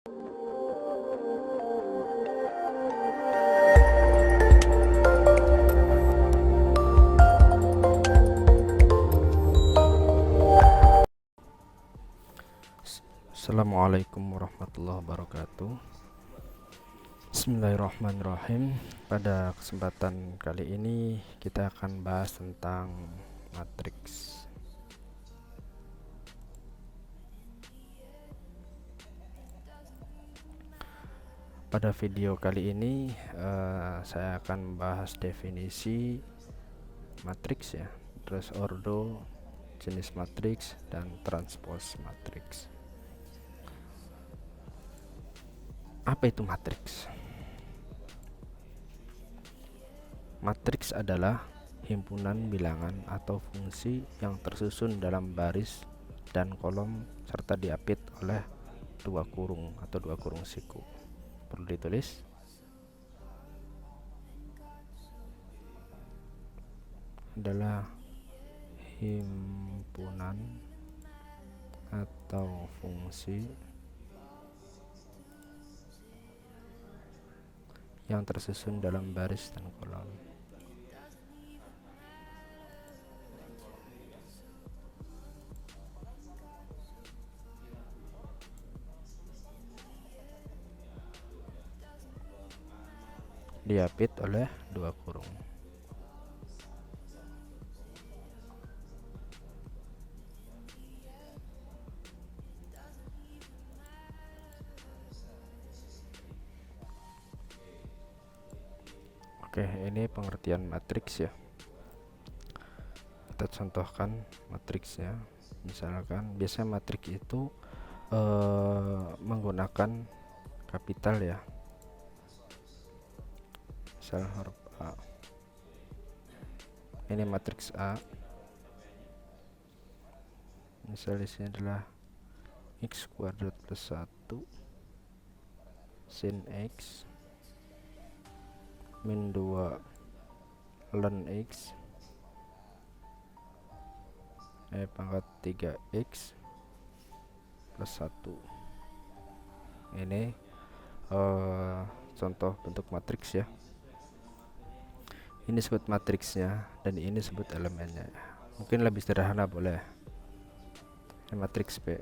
Assalamualaikum warahmatullahi wabarakatuh. Bismillahirrahmanirrahim. Pada kesempatan kali ini kita akan bahas tentang matriks. Pada video kali ini saya akan membahas definisi matriks ya, terus ordo, jenis matriks, dan transpose matriks. Apa itu matriks? Matriks adalah himpunan bilangan atau fungsi yang tersusun dalam baris dan kolom serta diapit oleh dua kurung atau dua kurung siku. Perlu ditulis. Adalah himpunan atau fungsi yang tersusun dalam baris dan kolom. Diapit oleh dua kurung. Oke, ini pengertian matriks ya. Kita contohkan matriksnya. Misalkan biasanya matriks itu menggunakan kapital ya. Misal huruf A. Ini matriks A. Misal disini adalah x kuadrat plus 1 sin x min 2 ln x pangkat 3x plus 1. Ini contoh bentuk matriks ya. Ini disebut matriksnya dan ini disebut elemennya. Mungkin lebih sederhana boleh. Ini matriks B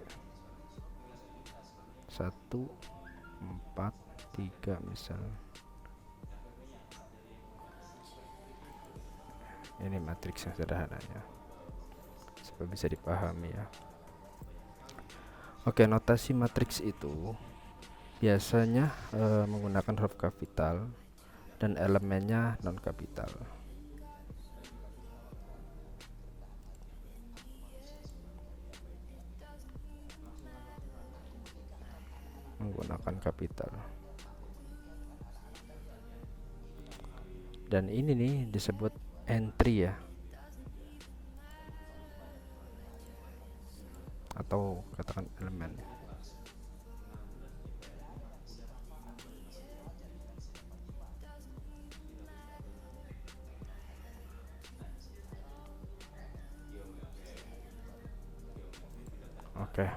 1 4 3 misal. Ini matriks yang sederhananya supaya bisa dipahami ya. Oke, notasi matriks itu biasanya menggunakan huruf kapital dan elemennya non kapital. Menggunakan kapital. Dan ini nih disebut entry ya, atau katakan elemen. Oke.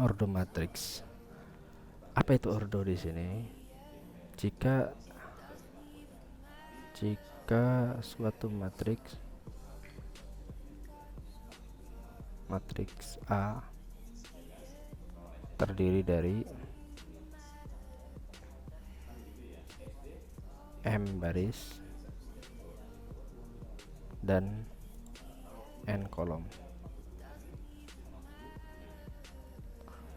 Ordo matriks. Apa itu ordo di sini? Jika suatu matriks A terdiri dari M baris dan N kolom,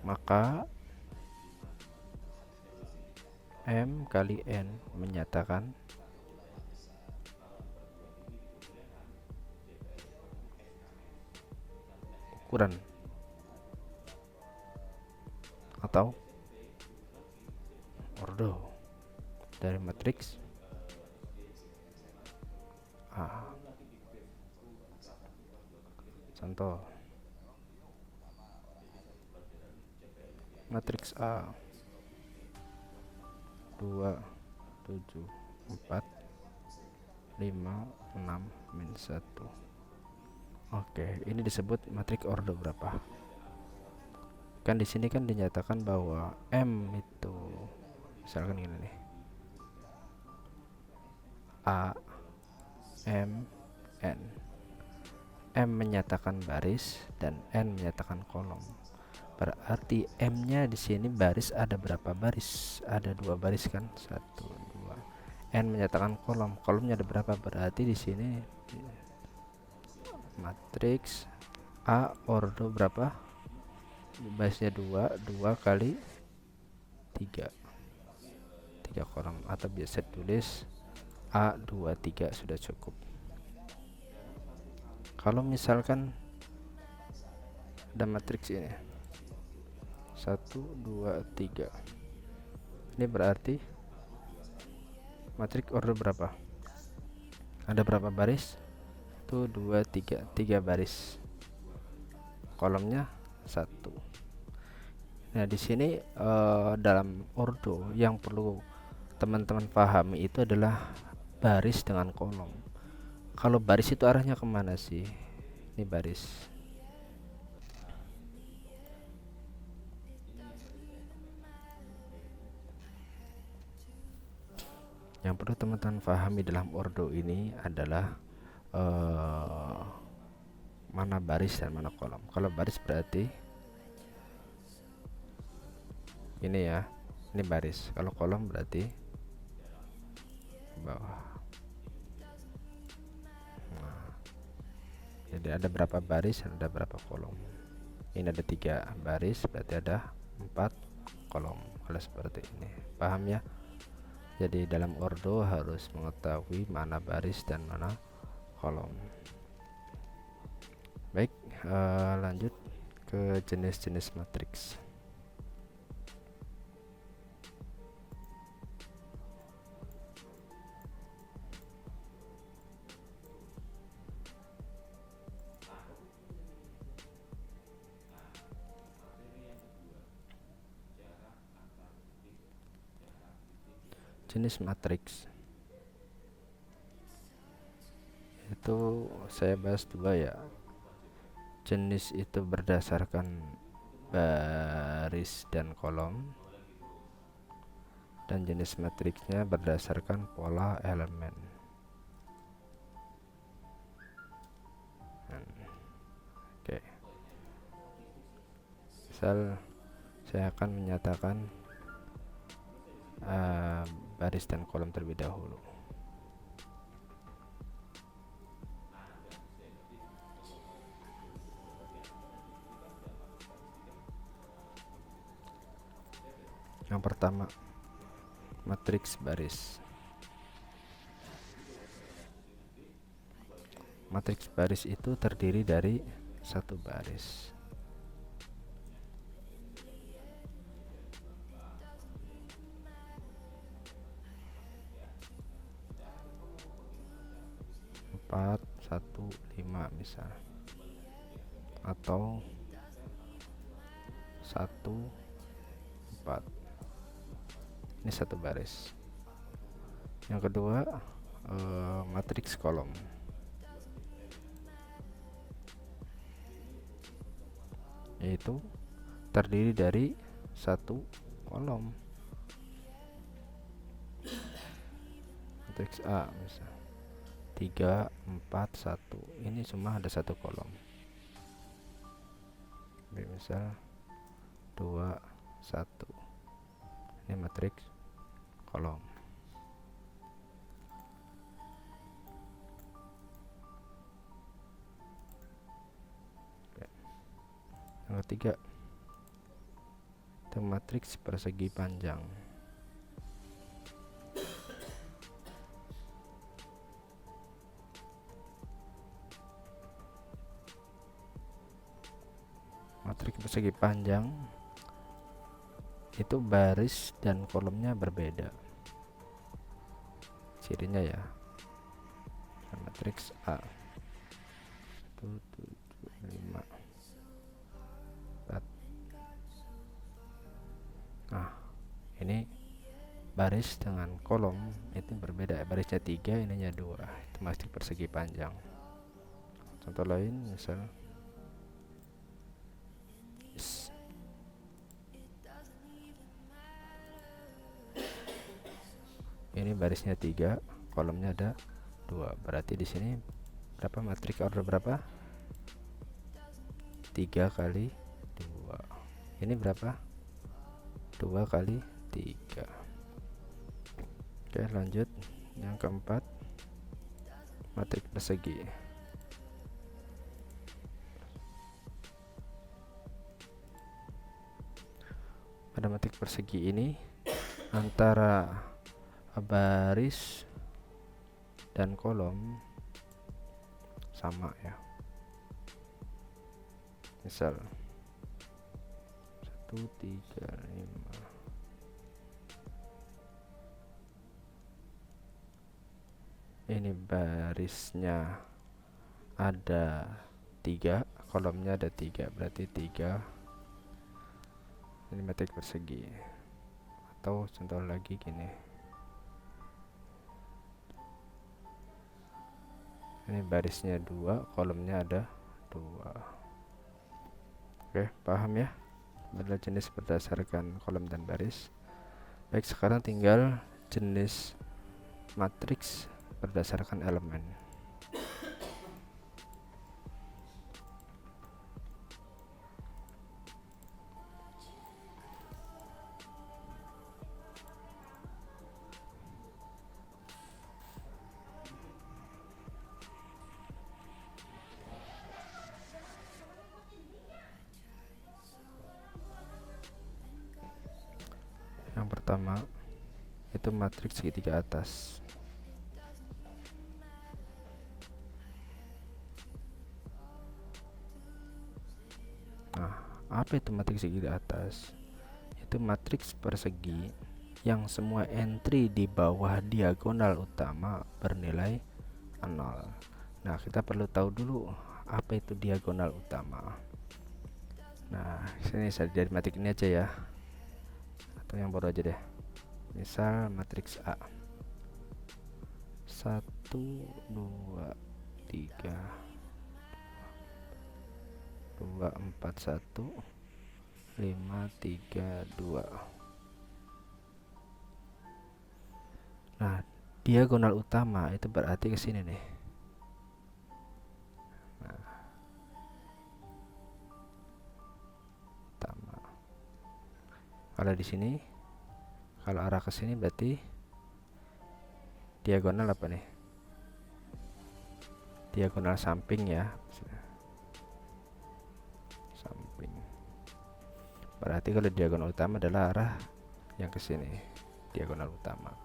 maka M kali N menyatakan ukuran atau ordo dari matriks A. Contoh, matriks A 2 7 4 5 6 min 1. Oke, ini disebut matriks ordo berapa? Kan di sini kan dinyatakan bahwa M itu misalkan ini nih, A M N. M menyatakan baris dan N menyatakan kolom. Berarti M-nya di sini baris ada berapa baris? Ada 2 baris kan? 1 2. N menyatakan kolom. Kolomnya ada berapa? Berarti di sini matriks A ordo berapa? Barisnya 2 kali 3 kolom, atau biasa tulis A23 sudah cukup. Kalau misalkan ada matriks ini 1 2 3, ini berarti matriks order berapa? Ada berapa baris? 1 2 3 baris, kolomnya 1. Nah di sini dalam ordo yang perlu teman-teman pahami itu adalah baris dengan kolom. Kalau baris itu arahnya kemana sih? Ini baris. Yang perlu teman-teman pahami dalam ordo ini adalah mana baris dan mana kolom. Kalau baris berarti ini ya, ini baris. Kalau kolom berarti bawah. Nah, jadi ada berapa baris dan ada berapa kolom. Ini ada 3 baris, berarti ada 4 kolom. Kalau seperti ini, paham ya? Jadi dalam ordo harus mengetahui mana baris dan mana kolom. Baik, lanjut ke jenis-jenis matriks. Jenis matriks itu saya bahas 2 ya. Jenis itu berdasarkan baris dan kolom, dan jenis matriksnya berdasarkan pola elemen. Oke, misal saya akan menyatakan baris dan kolom terlebih dahulu. Yang pertama, matriks baris. Matriks baris itu terdiri dari 1 baris. Empat 1 5 misal, atau 1 4. Ini 1 baris. Yang kedua, matriks kolom. Yaitu terdiri dari 1 kolom. Matriks A misal 3 4 1. Ini cuma ada 1 kolom. Misal 2 1. Ini matriks kolom. Oke. Yang ketiga, itu matriks persegi panjang. Matriks persegi panjang itu baris dan kolomnya berbeda. Cirinya ya, matriks A 1 7 5 4 baris dengan kolom itu berbeda, barisnya 3, ininya 2, itu matrik persegi panjang. Contoh lain misal ini barisnya 3, kolomnya ada 2, berarti di sini berapa matrik order berapa? 3 kali 2. Ini berapa? 2 kali 3. Oke, lanjut yang keempat, matrik persegi. Pada matrik persegi ini antara baris dan kolom sama ya. Misal 1, 3, 5. Ini barisnya ada 3, kolomnya ada 3, berarti 3. Ini matrik persegi. Atau contoh lagi gini, ini barisnya 2, kolomnya ada 2. Oke, paham ya? Adalah jenis berdasarkan kolom dan baris. Baik, sekarang tinggal jenis matriks berdasarkan elemen. Yang pertama itu matriks segitiga atas. Nah, apa itu matriks segitiga atas? Itu matriks persegi yang semua entry di bawah diagonal utama bernilai 0. Nah, kita perlu tahu dulu apa itu diagonal utama. Nah, sini saya dari matrik ini aja ya, atau yang baru aja deh. Misal matriks A 1, 2, 3, 2, 4, 1, 5, 3, 2. Nah, diagonal utama itu berarti ke sini nih. Nah, utama. Kalau di sini, kalau arah ke sini berarti diagonal apa nih? Diagonal samping ya. Samping. Berarti kalau diagonal utama adalah arah yang ke sini, diagonal utama.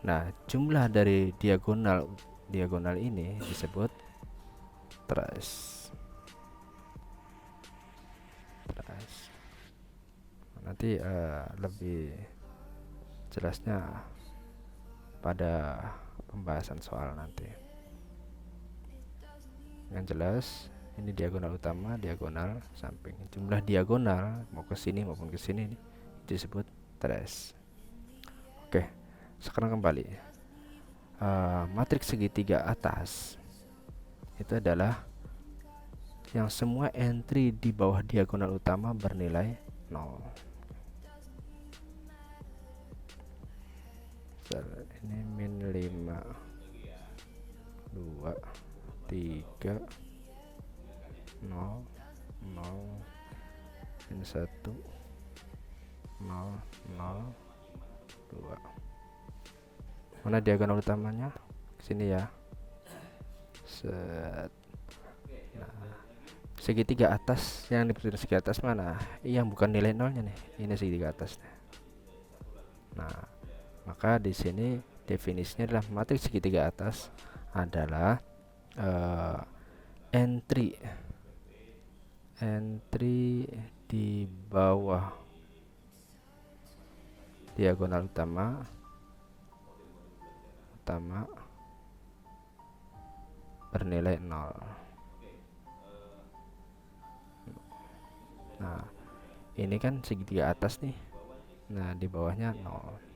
Nah, jumlah dari diagonal ini disebut trace. Nanti lebih jelasnya pada pembahasan soal nanti. Yang jelas ini diagonal utama, diagonal samping. Jumlah diagonal mau ke sini maupun ke sini disebut trace. Oke, sekarang kembali. Matriks segitiga atas itu adalah yang semua entry di bawah diagonal utama bernilai 0. Ini min 5, 2, 3, 0, 0, min 1, 0, 0, 2. Mana diagonal utamanya? Sini ya. Set. Nah, segitiga atas yang diperlukan segitiga atas mana? Yang bukan nilai nolnya nih. Ini segitiga atas. Nah, maka di sini definisinya adalah matriks segitiga atas adalah entry di bawah diagonal utama bernilai 0. Nah, ini kan segitiga atas nih. Nah, di bawahnya 0.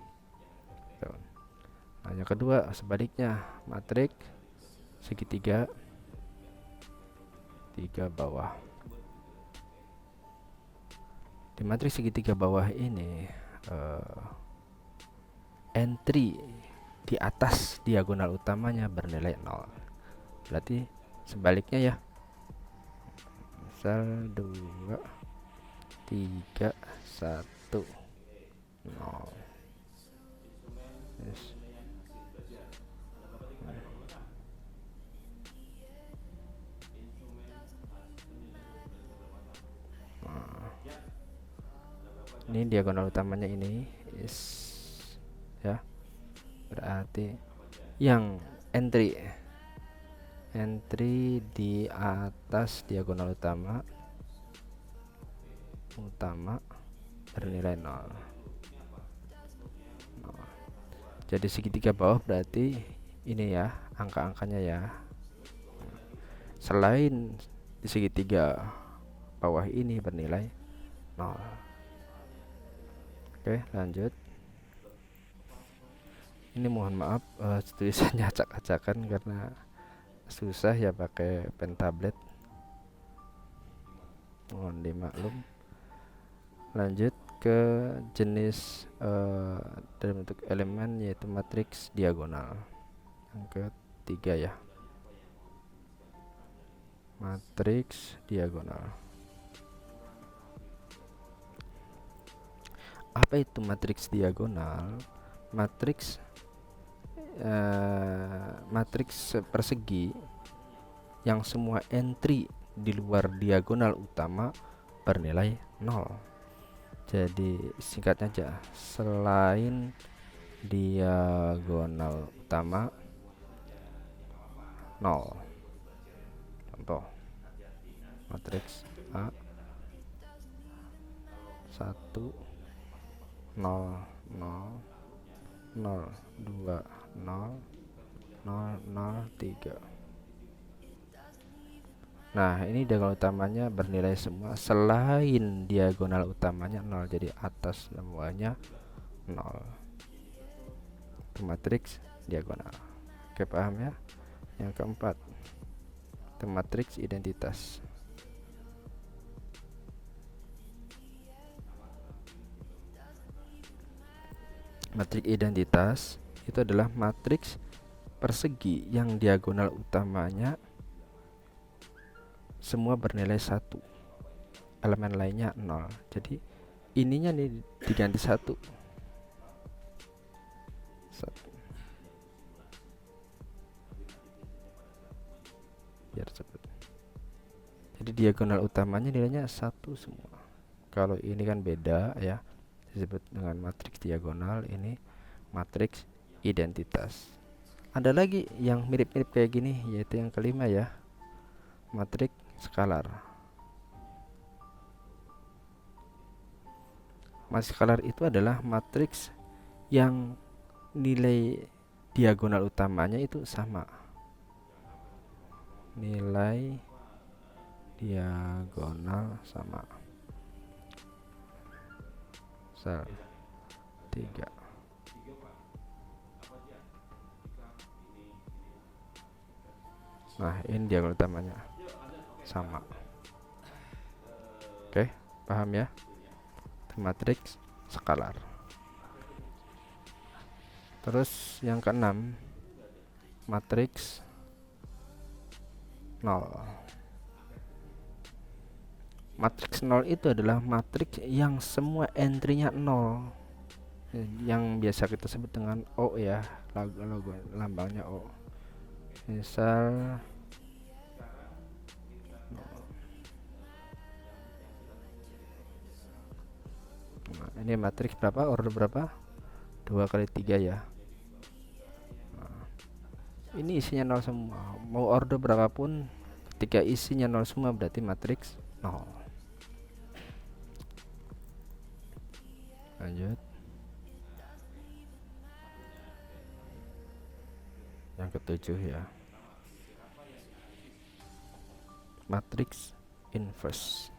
Nah, yang kedua sebaliknya, matriks segitiga bawah. Di matriks segitiga bawah ini entry di atas diagonal utamanya bernilai 0. Berarti sebaliknya ya. Misal 2 3 1 0. Yes. Ini diagonal utamanya ini is ya, berarti yang entry di atas diagonal utama bernilai 0. Jadi segitiga bawah berarti ini ya, angka-angkanya ya. Selain di segitiga bawah ini bernilai 0. Oke, lanjut. Ini mohon maaf tulisannya acak-acakan karena susah ya pakai pen tablet. Mohon dimaklum. Lanjut ke jenis dalam bentuk elemen, yaitu matriks diagonal. Yang ketiga ya, matriks diagonal. Apa itu matriks diagonal? Matriks persegi yang semua entry di luar diagonal utama bernilai 0. Jadi singkatnya aja, selain diagonal utama 0. Contoh matriks A 1 0 0 0 2 0 0 0 3. Nah, ini diagonal utamanya bernilai semua selain diagonal utamanya 0. Jadi atas semuanya 0. Itu matriks diagonal. Oke, paham ya? Yang keempat, itu matriks identitas. Matriks identitas itu adalah matriks persegi yang diagonal utamanya semua bernilai 1, elemen lainnya 0. Jadi ininya nih diganti 1. Biar cepet. Jadi diagonal utamanya nilainya 1 semua. Kalau ini kan beda ya, disebut dengan matriks diagonal, ini matriks identitas. Ada lagi yang mirip-mirip kayak gini, yaitu yang kelima ya, matriks skalar. Matriks skalar itu adalah matriks yang nilai diagonal utamanya itu sama. Nilai diagonal sama. 3. Nah, ini diagonal utamanya sama. Oke, paham ya? Itu matriks skalar. Terus yang keenam, matriks 0. Matriks 0 itu adalah matriks yang semua entry-nya 0, yang biasa kita sebut dengan O ya, logo lambangnya O. Misal ini matriks berapa, order berapa, 2 kali 3 ya. Ini isinya 0 semua, mau order berapapun ketika isinya 0 semua berarti matriks 0. Lanjut yang ketujuh ya, matriks inverse.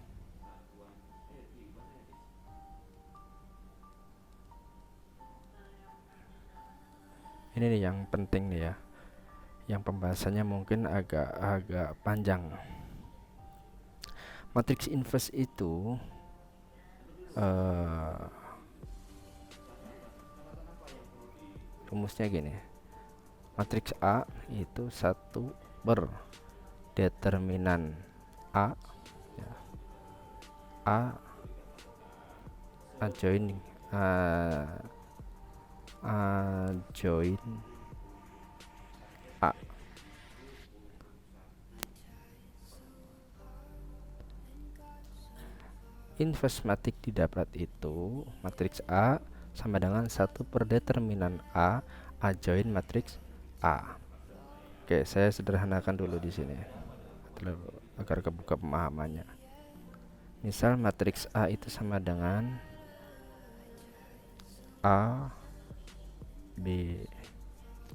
ini nih yang penting nih ya, yang pembahasannya mungkin agak panjang. Matriks inverse itu rumusnya gini. Matriks A itu 1 per determinan A ya. Adjoin A. Inverse matriks didapat itu matriks A sama dengan 1 per determinan A adjoin matriks A. Oke, saya sederhanakan dulu di sini agar kebuka pemahamannya. Misal matriks A itu sama dengan A, B,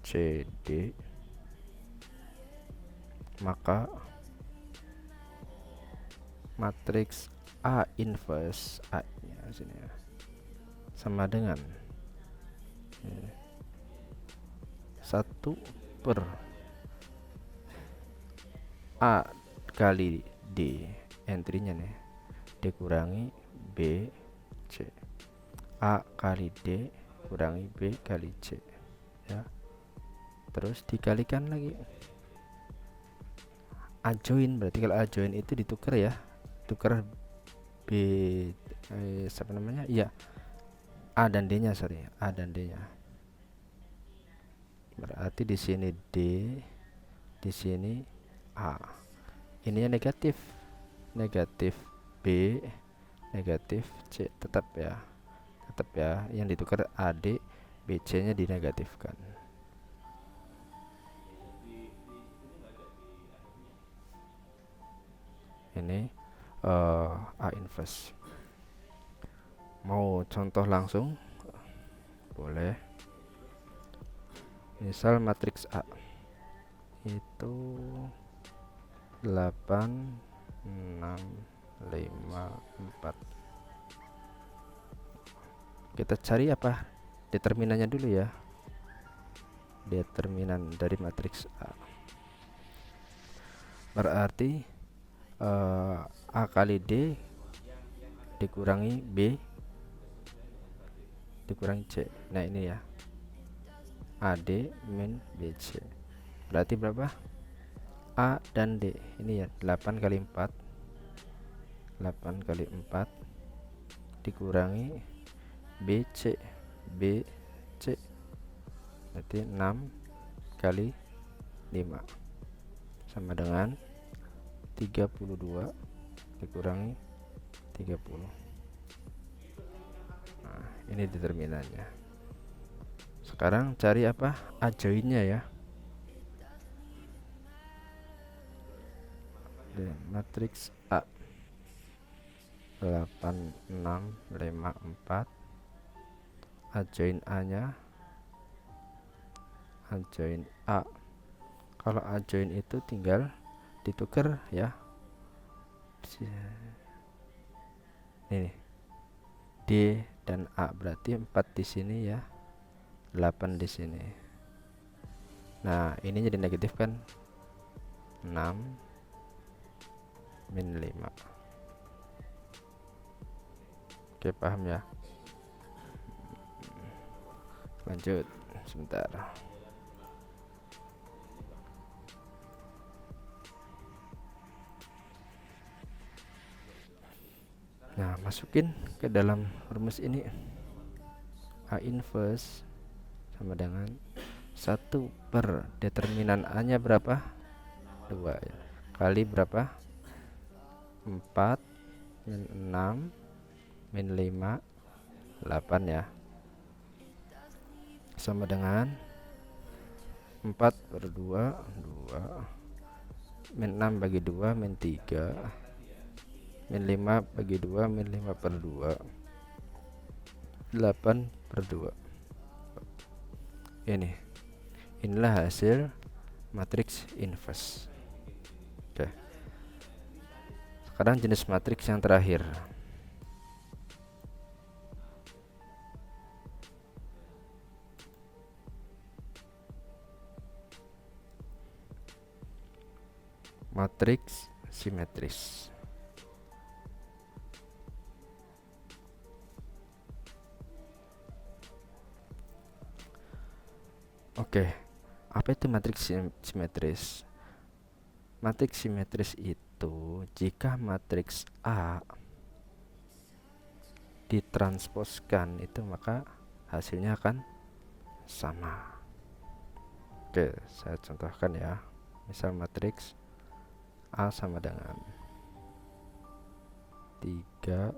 C, D, maka matriks A inverse A nya sini ya, sama dengan 1 per A kali D, entry-nya nih, dikurangi B, C. A kali D kurangi B kali C ya. Terus dikalikan lagi. Adjoin berarti kalau adjoin itu ditukar ya, tukar B siapa namanya? Iya. A dan D-nya, sorry. A dan D-nya. Berarti di sini D, di sini A. Ininya negatif. Negatif B, negatif C, tetap ya. Tetap ya, yang ditukar AD, BC-nya dinegatifkan. Ini A inverse. Mau contoh langsung? Boleh. Misal matriks A itu 8, 6, 5, 4. Kita cari apa? Determinannya dulu ya. Determinan dari matriks A. Berarti A kali D dikurangi B dikurangi C. Nah ini ya, AD min BC. Berarti berapa? A dan D ini ya, 8 kali 4, 8 kali 4 dikurangi BC, BC berarti 6 kali 5 sama dengan 32 dikurangi 30. Nah, ini determinannya. Sekarang cari apa? Adjoinnya ya. Matriks A 8, 6, 5, 4. Adjoin A nya, adjoin A. Kalau adjoin itu tinggal ditukar ya. Ini D dan A, berarti 4 di sini ya, 8 di sini. Nah ini jadi negatif kan, 6 min 5. Oke, paham ya? Lanjut sebentar. Nah, masukin ke dalam rumus ini. A inverse sama dengan 1 per determinan A nya berapa? 2 ya. Kali berapa? 4 min 6 min 5, 8 ya, sama dengan 4 per 2, 2 min 6 bagi 2 min 3 min 5 bagi 2 min 5 per 2, 8 per 2. Inilah hasil matriks inverse. Oke. Sekarang jenis matriks yang terakhir. matriks simetris. Oke, apa itu matriks simetris? Matriks simetris itu jika matriks A ditransposkan itu maka hasilnya akan sama. Oke, saya contohkan ya. Misal matriks A sama dengan 3 1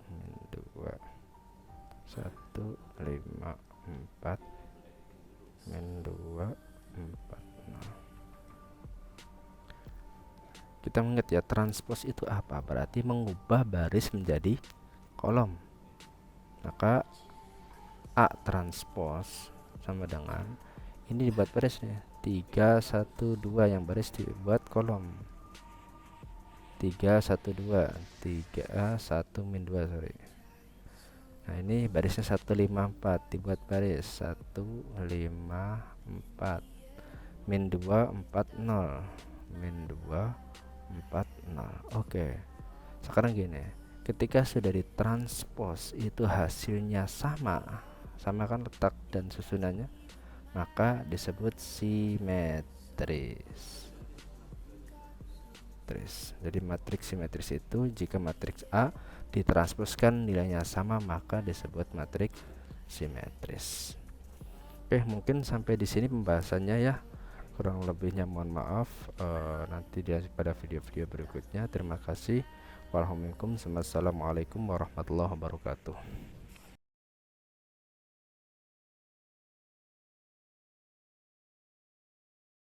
min 2 1 5 4 min 2 4 0. Kita mengingat ya, transpos itu apa? Berarti mengubah baris menjadi kolom. Maka A transpos sama dengan ini dibuat barisnya 3 1 2, yang baris dibuat kolom 3 1 2 3 1 min 2, sorry. Nah ini barisnya 1 5 4 dibuat baris 1 5 4 min 2 4 0 min 2 4 0. Oke, sekarang gini, ketika sudah ditranspos itu hasilnya sama kan letak dan susunannya, maka disebut simetris. Jadi matriks simetris itu jika matriks A ditransposkan nilainya sama maka disebut matriks simetris. Oke, mungkin sampai di sini pembahasannya ya. Kurang lebihnya mohon maaf. Nanti pada video-video berikutnya. Terima kasih. Wassalamualaikum warahmatullahi wabarakatuh.